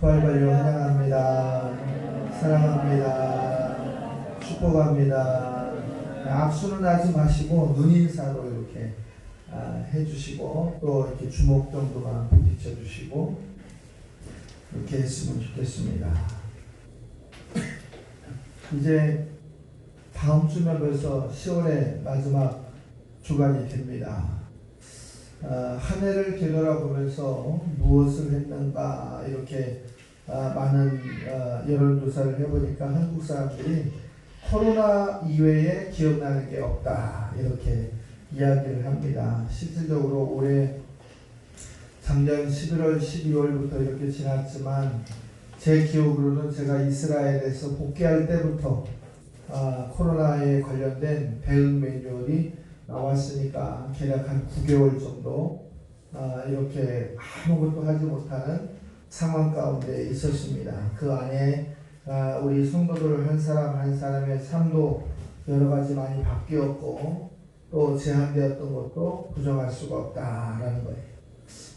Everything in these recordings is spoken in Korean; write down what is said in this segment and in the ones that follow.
부활발료 환영합니다. 사랑합니다. 축복합니다. 악수는 하지 마시고 눈인사로 이렇게 해주시고 또 이렇게 주먹 정도만 부딪혀 주시고 이렇게 했으면 좋겠습니다. 이제 다음 주면 벌써 10월의 마지막 주간이 됩니다. 한 해를 되돌아보면서 무엇을 했는가 이렇게 많은 여론조사를 해보니까 한국 사람들이 코로나 이외에 기억나는 게 없다 이렇게 이야기를 합니다. 실질적으로 올해 작년 11월, 12월부터 이렇게 지났지만 제 기억으로는 제가 이스라엘에서 복귀할 때부터 코로나에 관련된 대응 매뉴얼이 나왔으니까 대략 한 9개월 정도 이렇게 아무것도 하지 못하는 상황 가운데 있었습니다. 그 안에 우리 성도들 한 사람 한 사람의 삶도 여러 가지 많이 바뀌었고 또 제한되었던 것도 부정할 수가 없다라는 거예요.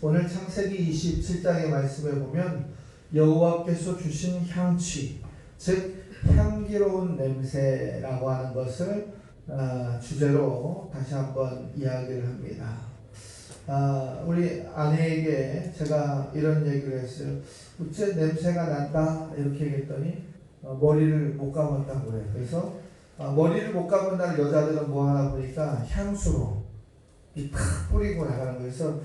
오늘 창세기 27장의 말씀을 보면 여호와께서 주신 향취, 즉 향기로운 냄새라고 하는 것을 주제로 다시 한번 이야기를 합니다. 우리 아내에게 제가 이런 얘기를 했어요. 어째 냄새가 난다 이렇게 얘기했더니 머리를 못 감았다고 그래요. 그래서 머리를 못 감은 날 여자들은 뭐 하나 보니까 향수로 탁 뿌리고 나가는 거예요. 그래서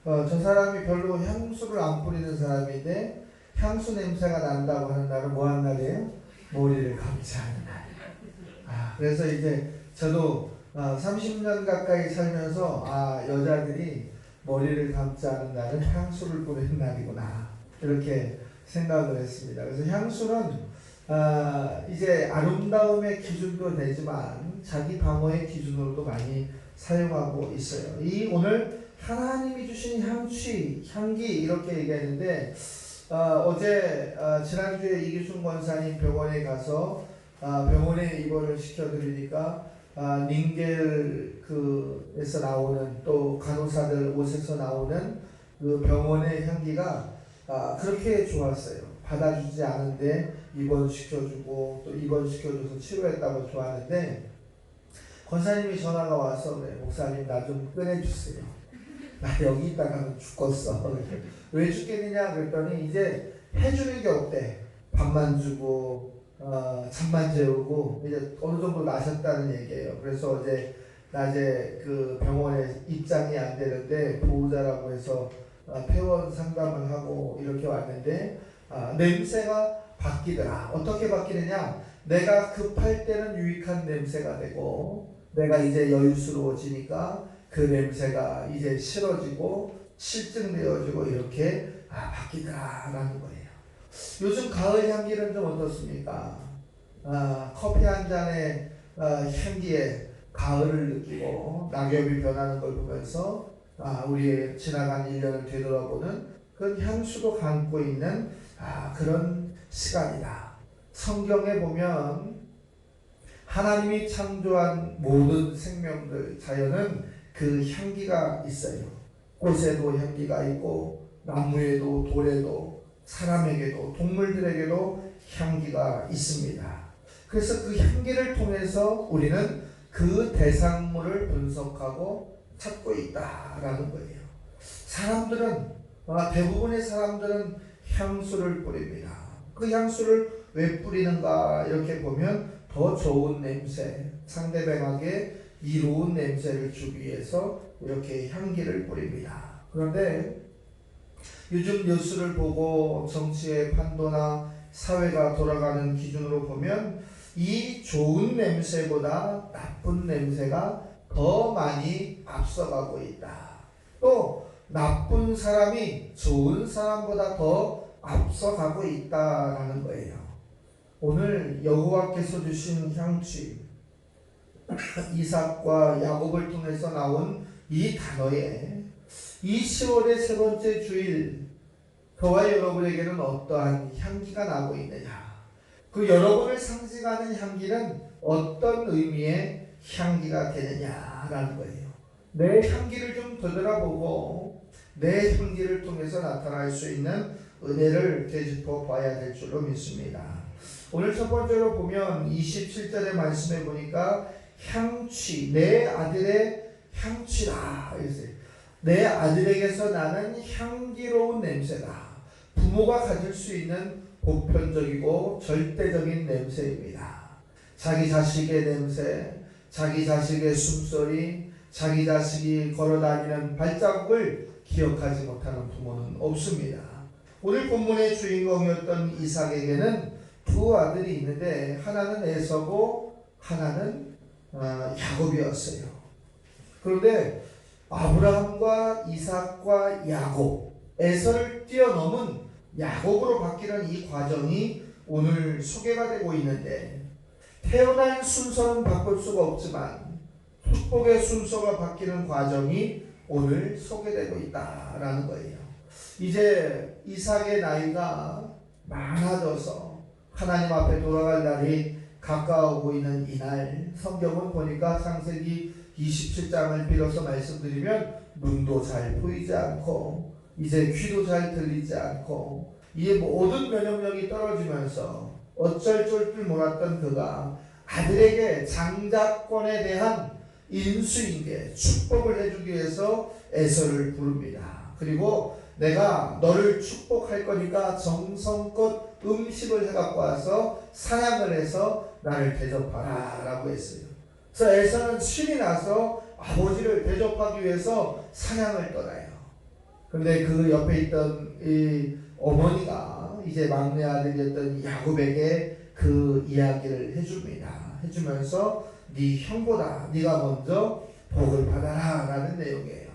저 사람이 별로 향수를 안 뿌리는 사람인데 향수 냄새가 난다고 하는 날은 뭐 하는 날이에요? 머리를 감지 않는 날. 그래서 이제 저도 30년 가까이 살면서 여자들이 머리를 감지 않은 날은 향수를 뿌리는 날이구나 이렇게 생각을 했습니다. 그래서 향수는 이제 아름다움의 기준도 되지만 자기 방어의 기준으로도 많이 사용하고 있어요. 이 오늘 하나님이 주신 향취, 향기 이렇게 얘기했는데 어제 지난주에 이기순 권사님 병원에 가서 병원에 입원을 시켜드리니까 닌겔에서 나오는 또 간호사들 옷에서 나오는 그 병원의 향기가 그렇게 좋았어요. 받아주지 않은데 입원시켜주고 또 입원시켜줘서 치료했다고 좋아하는데 권사님이 전화가 와서 그래, 목사님 나 좀 꺼내주세요. 나 여기 있다가는 죽겠어. 왜 죽겠느냐 그랬더니 이제 해주는 게 없대. 밥만 주고 잠만 재우고 이제 어느 정도 나셨다는 얘기예요. 그래서 어제 낮에 그 병원에 입장이 안 되는데 보호자라고 해서 퇴원 상담을 하고 이렇게 왔는데 냄새가 바뀌더라. 어떻게 바뀌느냐? 내가 급할 때는 유익한 냄새가 되고 내가 이제 여유스러워지니까 그 냄새가 이제 싫어지고 실증되어지고 이렇게 바뀌더라라는 거예요. 요즘 가을 향기는 좀 어떻습니까? 커피 한 잔의 향기에 가을을 느끼고 낙엽이 변하는 걸 보면서 우리의 지나간 1년을 되돌아보는 그런 향수도 감고 있는 그런 시간이다. 성경에 보면 하나님이 창조한 모든 생명들, 자연은 그 향기가 있어요. 꽃에도 향기가 있고 나무에도 돌에도 사람에게도 동물들에게도 향기가 있습니다. 그래서 그 향기를 통해서 우리는 그 대상물을 분석하고 찾고 있다라는 거예요. 사람들은 대부분의 사람들은 향수를 뿌립니다. 그 향수를 왜 뿌리는가 이렇게 보면 더 좋은 냄새, 상대방에게 이로운 냄새를 주기 위해서 이렇게 향기를 뿌립니다. 그런데 요즘 뉴스를 보고 정치의 판도나 사회가 돌아가는 기준으로 보면 이 좋은 냄새보다 나쁜 냄새가 더 많이 앞서가고 있다. 또 나쁜 사람이 좋은 사람보다 더 앞서가고 있다라는 거예요. 오늘 여호와께서 주신 향취, 이삭과 야곱을 통해서 나온 이 단어에 이 10월의 세 번째 주일 저와 여러분에게는 어떠한 향기가 나고 있느냐, 그 여러분을 상징하는 향기는 어떤 의미의 향기가 되느냐라는 거예요. 내 향기를 좀 되돌아보고 내 향기를 통해서 나타날 수 있는 은혜를 되짚어 봐야 될 줄로 믿습니다. 오늘 첫 번째로 보면 27절의 말씀에 보니까 향취, 내 아들의 향취다. 내 아들에게서 나는 향기로운 냄새다. 부모가 가질 수 있는 보편적이고 절대적인 냄새입니다. 자기 자식의 냄새, 자기 자식의 숨소리, 자기 자식이 걸어다니는 발자국을 기억하지 못하는 부모는 없습니다. 오늘 본문의 주인공이었던 이삭에게는 두 아들이 있는데 하나는 에서고 하나는 야곱이었어요. 그런데 아브라함과 이삭과 야곱, 에서를 뛰어넘은 야곱으로 바뀌는 이 과정이 오늘 소개가 되고 있는데, 태어난 순서는 바꿀 수가 없지만 축복의 순서가 바뀌는 과정이 오늘 소개되고 있다라는 거예요. 이제 이삭의 나이가 많아져서 하나님 앞에 돌아갈 날이 가까워오고 있는 이날, 성경은 보니까 창세기 27장을 빌어서 말씀드리면 눈도 잘 보이지 않고 이제 귀도 잘 들리지 않고 이제 모든 면역력이 떨어지면서 어쩔 줄 몰랐던 그가 아들에게 장자권에 대한 인수인계, 축복을 해주기 위해서 에서를 부릅니다. 그리고 내가 너를 축복할 거니까 정성껏 음식을 해갖고 와서 사냥을 해서 나를 대접하라 라고 했어요. 그래서 에서는 신이 나서 아버지를 대접하기 위해서 사냥을 떠나요. 그런데 그 옆에 있던 이 어머니가 이제 막내 아들이었던 야곱에게 그 이야기를 해줍니다. 해주면서 네 형보다 네가 먼저 복을 받아라 라는 내용이에요.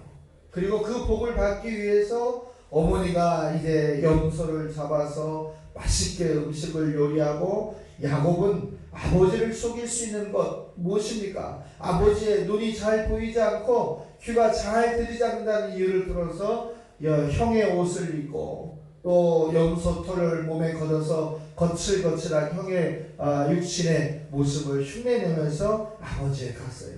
그리고 그 복을 받기 위해서 어머니가 이제 염소를 잡아서 맛있게 음식을 요리하고, 야곱은 아버지를 속일 수 있는 것 무엇입니까? 아버지의 눈이 잘 보이지 않고 귀가 잘 들리지 않는다는 이유를 들어서 형의 옷을 입고 또 염소털을 몸에 걷어서 거칠거칠한 형의 육신의 모습을 흉내내면서 아버지에 갔어요.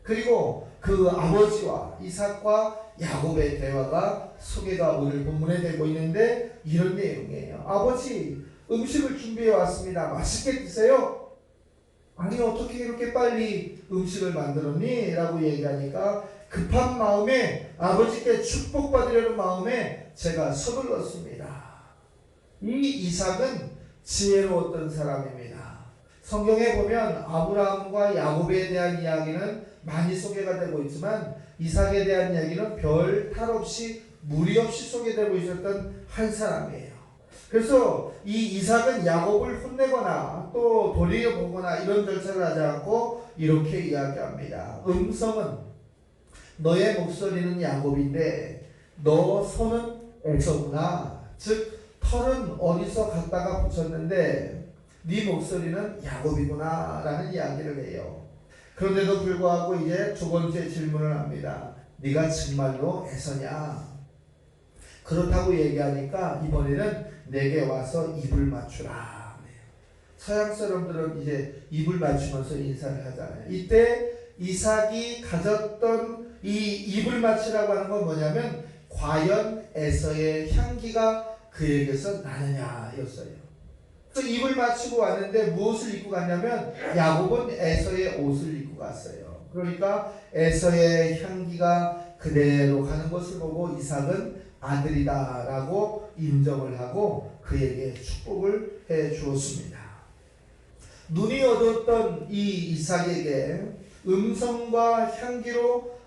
그리고 그 아버지와 이삭과 야곱의 대화가 소개가 오늘 본문에 되고 있는데 이런 내용이에요. 아버지, 음식을 준비해 왔습니다. 맛있게 드세요. 아니 어떻게 이렇게 빨리 음식을 만들었니? 라고 얘기하니까 급한 마음에 아버지께 축복받으려는 마음에 제가 서둘렀습니다. 이 이삭은 지혜로웠던 사람입니다. 성경에 보면 아브라함과 야곱에 대한 이야기는 많이 소개가 되고 있지만 이삭에 대한 이야기는 별 탈 없이 무리 없이 소개되고 있었던 한 사람이에요. 그래서 이 이삭은 야곱을 혼내거나 또 도리어 보거나 이런 절차를 하지 않고 이렇게 이야기합니다. 음성은 너의 목소리는 야곱인데 너 손은 에서구나. 즉 털은 어디서 갖다가 붙였는데 네 목소리는 야곱이구나 라는 이야기를 해요. 그런데도 불구하고 이제 두 번째 질문을 합니다. 네가 정말로 에서냐? 그렇다고 얘기하니까 이번에는 내게 와서 입을 맞추라. 서양 사람들은 이제 입을 맞추면서 인사를 하잖아요. 이때 이삭이 가졌던 이 입을 맞추라고 하는 건 뭐냐면 과연 에서의 향기가 그에게서 나느냐였어요. 그래서 입을 맞추고 왔는데 무엇을 입고 갔냐면 야곱은 에서의 옷을 입고 갔어요. 그러니까 에서의 향기가 그대로 가는 것을 보고 이삭은 아들이다 라고 인정을 하고 그에게 축복을 해 주었습니다. 눈이 어두웠던 이 이삭에게 음성과 향기로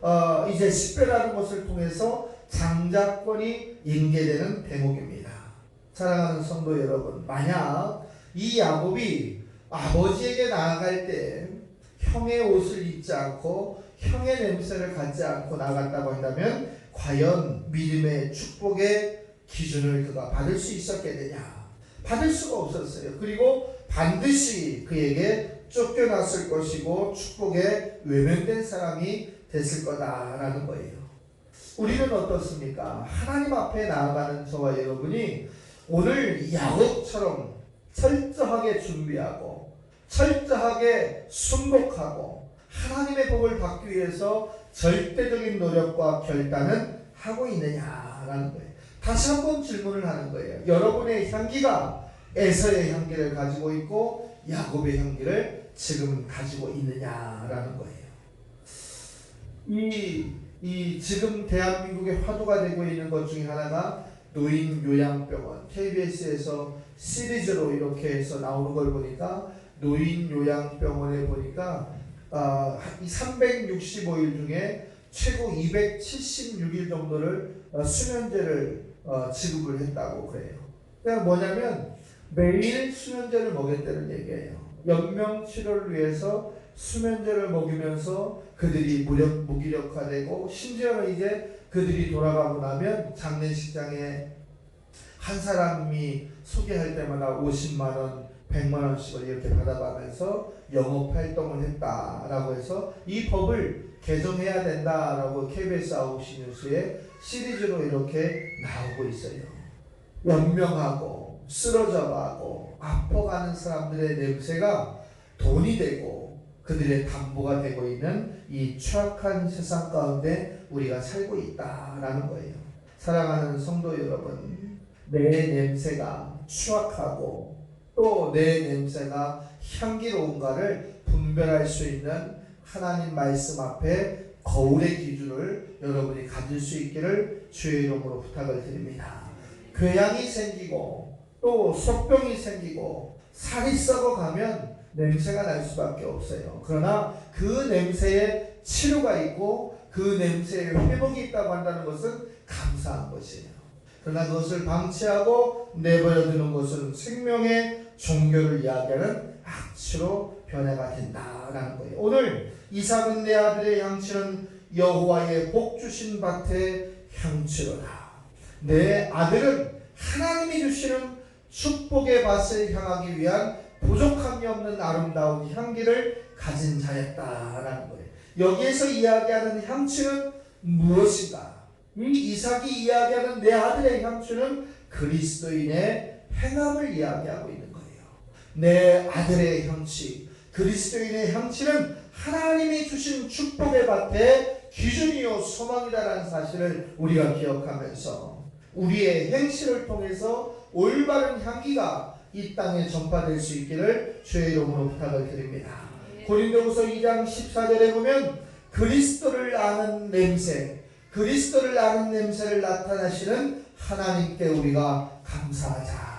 이제 식별하는 것을 통해서 장자권이 인계되는 대목입니다. 사랑하는 성도 여러분, 만약 이 야곱이 아버지에게 나아갈 때 형의 옷을 입지 않고 형의 냄새를 갖지 않고 나갔다고 한다면 과연 믿음의 축복의 기준을 그가 받을 수 있었겠느냐? 받을 수가 없었어요. 그리고 반드시 그에게 쫓겨났을 것이고 축복에 외면된 사람이 됐을 거다라는 거예요. 우리는 어떻습니까? 하나님 앞에 나아가는 저와 여러분이 오늘 야곱처럼 철저하게 준비하고 철저하게 순복하고 하나님의 복을 받기 위해서 절대적인 노력과 결단은 하고 있느냐라는 거예요. 다시 한번 질문을 하는 거예요. 여러분의 향기가 에서의 향기를 가지고 있고 야곱의 향기를 지금 가지고 있느냐라는 거예요. 이 지금 대한민국의 화두가 되고 있는 것 중에 하나가 노인 요양병원, KBS에서 시리즈로 이렇게 해서 나오는 걸 보니까 노인 요양병원에 보니까 이 365일 중에 최고 276일 정도를 수면제를 지급을 했다고 그래요. 그러니까 뭐냐면 매일 수면제를 먹였다는 얘기예요. 연명 치료를 위해서 수면제를 먹이면서 그들이 무기력화되고, 심지어는 이제 그들이 돌아가고 나면 장례식장에 한 사람이 소개할 때마다 50만 원, 100만 원씩을 이렇게 받아가면서 영업 활동을 했다라고 해서 이 법을 개정해야 된다라고 KBS 9시 뉴스에 시리즈로 이렇게 나오고 있어요. 연명하고 쓰러져가고 아파가는 사람들의 냄새가 돈이 되고 그들의 담보가 되고 있는 이 추악한 세상 가운데 우리가 살고 있다라는 거예요. 사랑하는 성도 여러분, 내 냄새가 추악하고 또 내 냄새가 향기로운가를 분별할 수 있는 하나님 말씀 앞에 거울의 기준을 여러분이 가질 수 있기를 주의 이름으로 부탁을 드립니다. 궤양이 생기고 또 속병이 생기고 살이 썩어가면 냄새가 날 수밖에 없어요. 그러나 그 냄새에 치료가 있고 그 냄새에 회복이 있다고 한다는 것은 감사한 것이에요. 그러나 그것을 방치하고 내버려두는 것은 생명의 종교를 이야기하는 악취로 변해가 된다라는 거예요. 오늘 이삭은 내 아들의 향취는 여호와의 복 주신 밭의 향취로다. 내 아들은 하나님이 주시는 축복의 밭을 향하기 위한 부족함이 없는 아름다운 향기를 가진 자였다라는 거예요. 여기에서 이야기하는 향취는 무엇인가? 이 이삭이 이야기하는 내 아들의 향취는 그리스도인의 행함을 이야기하고 있는 거예요. 내 아들의 향취, 그리스도인의 향취는 하나님이 주신 축복의 밭의 기준이요 소망이다라는 사실을 우리가 기억하면서 우리의 행실을 통해서 올바른 향기가 이 땅에 전파될 수 있기를 주의 이름으로 부탁을 드립니다. 고린도후서 2장 14절에 보면 그리스도를 아는 냄새, 그리스도를 아는 냄새를 나타내시는 하나님께 우리가 감사하자.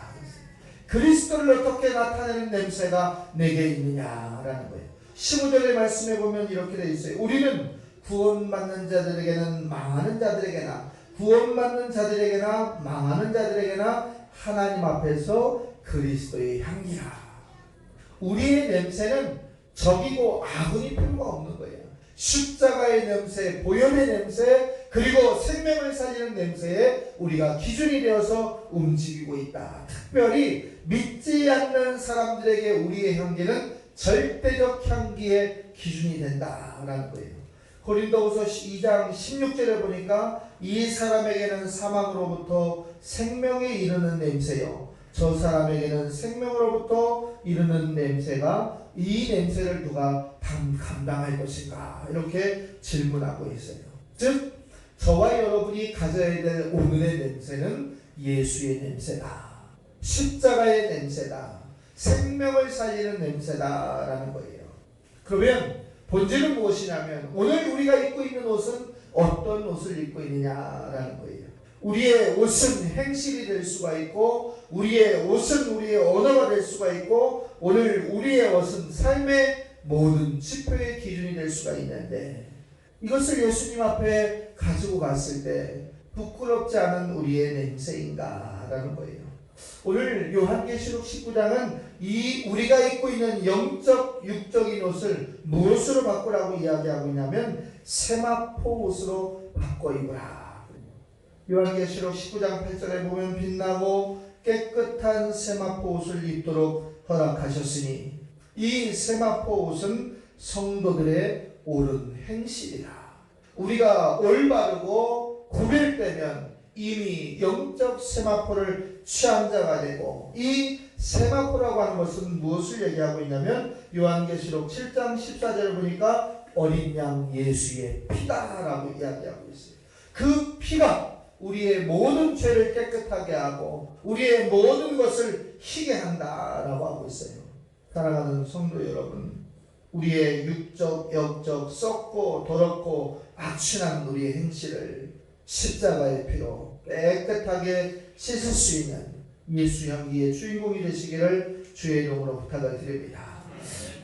그리스도를 어떻게 나타내는 냄새가 내게 있느냐라는 거예요. 15절의 말씀에 보면 이렇게 되어 있어요. 우리는 구원받는 자들에게는 망하는 자들에게나 구원받는 자들에게나 망하는 자들에게나 하나님 앞에서 그리스도의 향기라. 우리의 냄새는 적이고 아군이 필요가 없는 거예요. 십자가의 냄새, 보혈의 냄새, 그리고 생명을 살리는 냄새에 우리가 기준이 되어서 움직이고 있다. 특별히 믿지 않는 사람들에게 우리의 향기는 절대적 향기의 기준이 된다라는 거예요. 고린도후서 2장 16절에 보니까 이 사람에게는 사망으로부터 생명에 이르는 냄새요, 저 사람에게는 생명으로부터 이르는 냄새가, 이 냄새를 누가 감당할 것인가 이렇게 질문하고 있어요. 즉 저와 여러분이 가져야 될 오늘의 냄새는 예수의 냄새다, 십자가의 냄새다, 생명을 살리는 냄새다라는 거예요. 그러면 본질은 무엇이냐면 오늘 우리가 입고 있는 옷은 어떤 옷을 입고 있느냐라는 거예요. 우리의 옷은 행실이 될 수가 있고 우리의 옷은 우리의 언어가 될 수가 있고 오늘 우리의 옷은 삶의 모든 지표의 기준이 될 수가 있는데 이것을 예수님 앞에 가지고 갔을 때 부끄럽지 않은 우리의 냄새인가라는 거예요. 오늘 요한계시록 19장은 이 우리가 입고 있는 영적 육적인 옷을 무엇으로 바꾸라고 이야기하고 있냐면 세마포 옷으로 바꿔 입으라. 요한계시록 19장 8절에 보면 빛나고 깨끗한 세마포 옷을 입도록 허락하셨으니 이 세마포 옷은 성도들의 옳은 행실이다. 우리가 올바르고 구별되면 이미 영적 세마포를 취한 자가 되고, 이 세마포라고 하는 것은 무엇을 얘기하고 있냐면 요한계시록 7장 14절을 보니까 어린 양 예수의 피다라고 이야기하고 있어요. 그 피가 우리의 모든 죄를 깨끗하게 하고 우리의 모든 것을 희게 한다라고 하고 있어요. 사랑하는 성도 여러분, 우리의 육적, 영적, 썩고 더럽고 악취난 우리의 행실을 십자가의 피로 깨끗하게 씻을 수 있는 예수 향기의 주인공이 되시기를 주의 이름으로 부탁을 드립니다.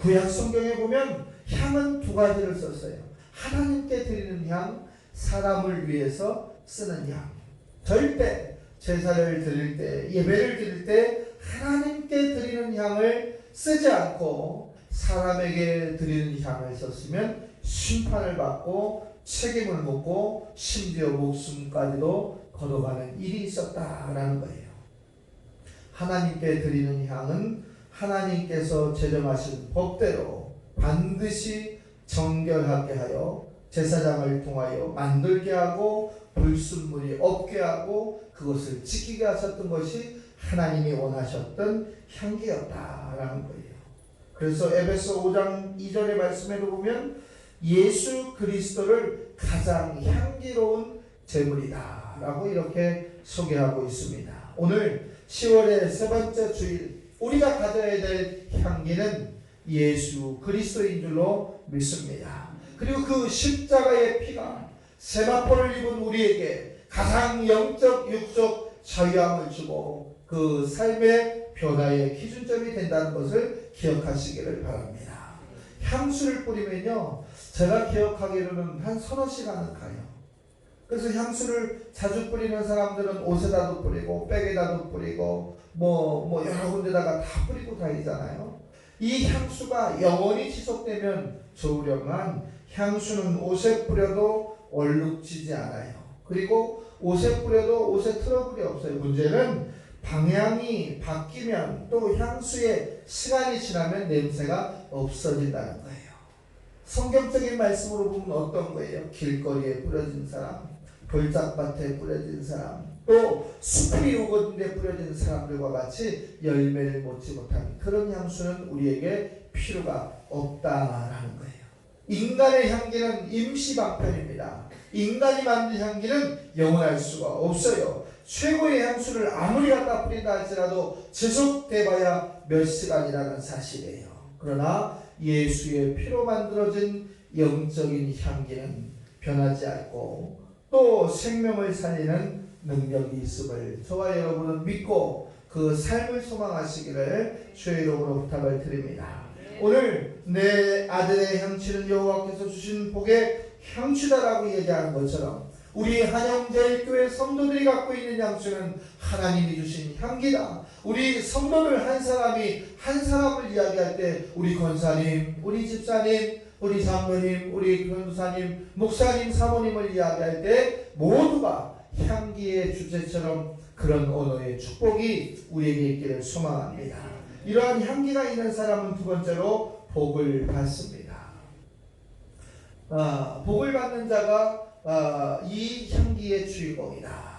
구약 성경에 보면 향은 두 가지를 썼어요. 하나님께 드리는 향, 사람을 위해서 쓰는 향. 절대 제사를 드릴 때, 예배를 드릴 때 하나님께 드리는 향을 쓰지 않고 사람에게 드리는 향을 썼으면 심판을 받고 책임을 묻고 심지어 목숨까지도 거둬가는 일이 있었다라는 거예요. 하나님께 드리는 향은 하나님께서 제정하신 법대로 반드시 정결하게 하여 제사장을 통하여 만들게 하고 불순물이 없게 하고 그것을 지키게 하셨던 것이 하나님이 원하셨던 향기였다라는 거예요. 그래서 에베소 5장 2절의 말씀에도 보면 예수 그리스도를 가장 향기로운 제물이다 라고 이렇게 소개하고 있습니다. 오늘 10월의 세 번째 주일, 우리가 가져야 될 향기는 예수 그리스도인 줄로 믿습니다. 그리고 그 십자가의 피가 세마포를 입은 우리에게 가장 영적, 육적 자유함을 주고 그 삶의 변화의 기준점이 된다는 것을 기억하시기를 바랍니다. 향수를 뿌리면요, 제가 기억하기로는 한 서너 시간은 가요. 그래서 향수를 자주 뿌리는 사람들은 옷에다도 뿌리고 백에다도 뿌리고 뭐 여러 군데다가 다 뿌리고 다니잖아요. 이 향수가 영원히 지속되면 좋으려만 향수는 옷에 뿌려도 얼룩지지 않아요. 그리고 옷에 뿌려도 옷에 트러블이 없어요. 문제는 방향이 바뀌면 또 향수의 시간이 지나면 냄새가 없어진다는 거예요. 성경적인 말씀으로 보면 어떤 거예요? 길거리에 뿌려진 사람, 돌짝밭에 뿌려진 사람, 또 수풀이 우거진 데 뿌려진 사람들과 같이 열매를 맺지 못하는 그런 향수는 우리에게 필요가 없다라는 거예요. 인간의 향기는 임시방편입니다. 인간이 만든 향기는 영원할 수가 없어요. 최고의 향수를 아무리 갖다 뿌린다 할지라도 지속돼봐야 몇 시간이라는 사실이에요. 그러나 예수의 피로 만들어진 영적인 향기는 변하지 않고 또 생명을 살리는 능력이 있음을 저와 여러분은 믿고 그 삶을 소망하시기를 주의 이름으로 부탁을 드립니다. 오늘 내 아들의 향취는 여호와께서 주신 복의 향취다라고 얘기하는 것처럼 우리 한영제일교회 성도들이 갖고 있는 향수는 하나님이 주신 향기다. 우리 성도들 한 사람이 한 사람을 이야기할 때 우리 권사님, 우리 집사님, 우리 장로님, 우리 변호사님, 목사님, 사모님을 이야기할 때 모두가 향기의 주제처럼 그런 언어의 축복이 우리에게 있기를 소망합니다. 이러한 향기가 있는 사람은 두 번째로 복을 받습니다. 복을 받는 자가 이 향기의 주인공이다.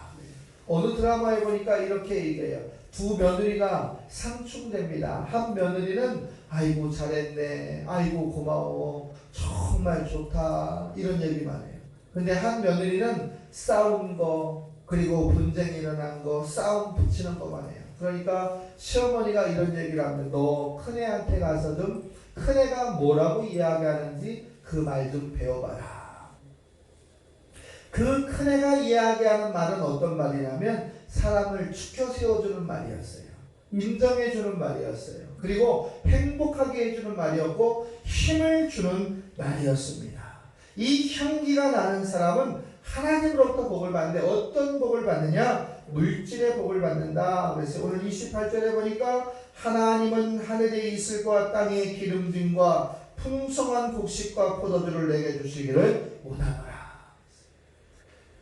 어느 드라마에 보니까 이렇게 얘기해요. 두 며느리가 상충됩니다. 한 며느리는 아이고 잘했네, 아이고 고마워, 정말 좋다 이런 얘기만 해요. 근데 한 며느리는 싸운 거, 그리고 분쟁이 일어난 거, 싸움 붙이는 것만 해요. 그러니까 시어머니가 이런 얘기를 하면 너 큰애한테 가서 좀 큰애가 뭐라고 이야기하는지 그 말 좀 배워봐라. 그 큰애가 이야기하는 말은 어떤 말이냐면 사람을 축혀 세워주는 말이었어요. 인정해주는 말이었어요. 그리고 행복하게 해주는 말이었고 힘을 주는 말이었습니다. 이 향기가 나는 사람은 하나님으로부터 복을 받는데 어떤 복을 받느냐? 물질의 복을 받는다. 그래서 오늘 28절에 보니까 하나님은 하늘의 이슬과 땅의 기름짐과 풍성한 곡식과 포도주를 내게 주시기를 원하노라.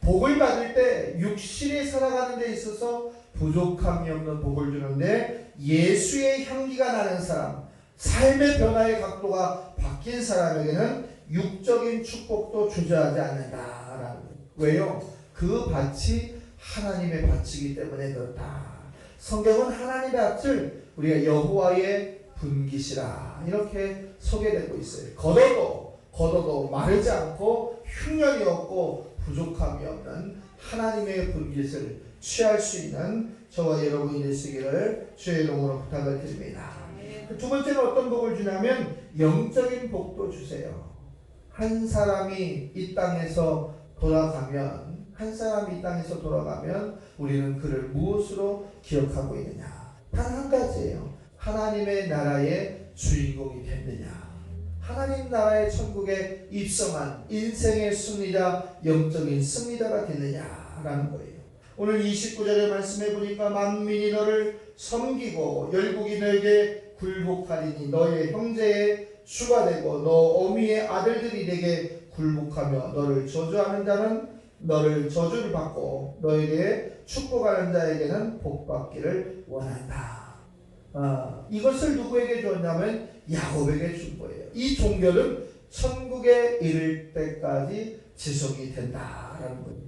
복을 받을 때 육신이 살아가는 데 있어서 부족함이 없는 복을 주는데 예수의 향기가 나는 사람, 삶의 변화의 각도가 바뀐 사람에게는 육적인 축복도 주저하지 않는다라는 거예요. 왜요? 그 밭이 하나님의 밭이기 때문에 그렇다. 성경은 하나님의 밭을 우리가 여호와의 분깃이라 이렇게 소개되고 있어요. 걷어도 마르지 않고 흉년이 없고 부족함이 없는 하나님의 불깃을 취할 수 있는 저와 여러분이 되시기를 주의 이름으로 부탁을 드립니다. 두 번째는 어떤 복을 주냐면 영적인 복도 주세요. 한 사람이 이 땅에서 돌아가면 우리는 그를 무엇으로 기억하고 있느냐? 단 한 가지예요. 하나님의 나라의 주인공이 됐느냐? 하나님 나라의 천국에 입성한 인생의 승리자, 영적인 승리자가 됐느냐라는 거예요. 오늘 29절의 말씀해 보니까 만민이 너를 섬기고 열국이 너에게 굴복하리니 너의 형제의 수가 되고 너 어미의 아들들이 내게 굴복하며 너를 저주하는 자는 너를 저주를 받고 너에게 축복하는 자에게는 복받기를 원한다. 이것을 누구에게 줬냐면 야곱에게 준 거예요. 이 종결은 천국에 이를 때까지 지속이 된다라는 거예요.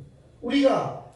우리가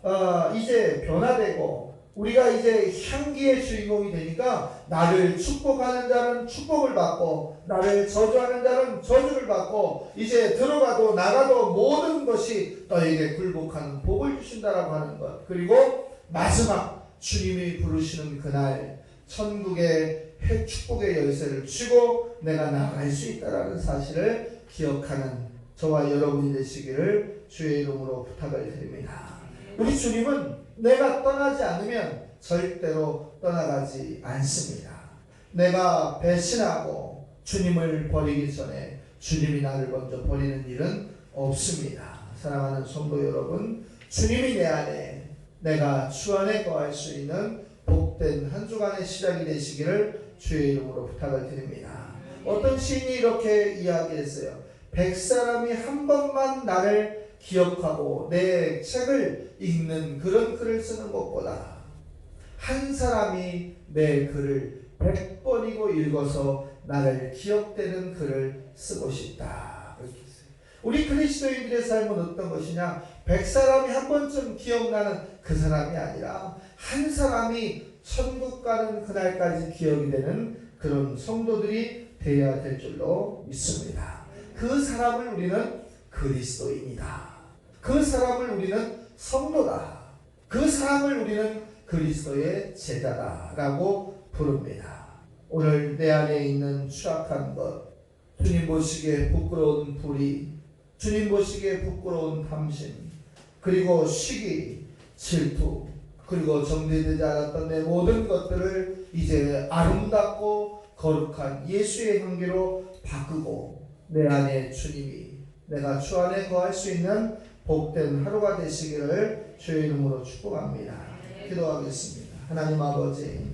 이제 변화되고 우리가 이제 향기의 주인공이 되니까 나를 축복하는 자는 축복을 받고 나를 저주하는 자는 저주를 받고 이제 들어가도 나가도 모든 것이 너에게 굴복하는 복을 주신다라고 하는 것. 그리고 마지막 주님이 부르시는 그날 천국의 축복의 열쇠를 쥐고 내가 나갈 수 있다라는 사실을 기억하는 저와 여러분이 되시기를 주의 이름으로 부탁을 드립니다. 우리 주님은 내가 떠나지 않으면 절대로 떠나가지 않습니다. 내가 배신하고 주님을 버리기 전에 주님이 나를 먼저 버리는 일은 없습니다. 사랑하는 성도 여러분, 주님이 내 안에 내가 주 안에 거할 수 있는 복된 한 주간의 시작이 되시기를 주의 이름으로 부탁을 드립니다. 어떤 시인이 이렇게 이야기했어요. 100사람이 한 번만 나를 기억하고 내 책을 읽는 그런 글을 쓰는 것보다 한 사람이 내 글을 100번이고 읽어서 나를 기억되는 글을 쓰고 싶다. 그렇게 했어요. 우리 그리스도인들의 삶은 어떤 것이냐? 100사람이 한 번쯤 기억나는 그 사람이 아니라 한 사람이 천국 가는 그날까지 기억이 되는 그런 성도들이 되어야 될 줄로 믿습니다. 그 사람을 우리는 그리스도인이다. 그 사람을 우리는 성도다. 그 사람을 우리는 그리스도의 제자다라고 부릅니다. 오늘 내 안에 있는 추악한 것, 주님 보시기에 부끄러운 불의, 주님 보시기에 부끄러운 탐심, 그리고 시기, 질투, 그리고 정리되지 않았던 내 모든 것들을 이제 아름답고 거룩한 예수의 향기로 바꾸고 내 안에 주님이 내가 주 안에 거할 수 있는 복된 하루가 되시기를 주의 이름으로 축복합니다. 기도하겠습니다. 하나님 아버지,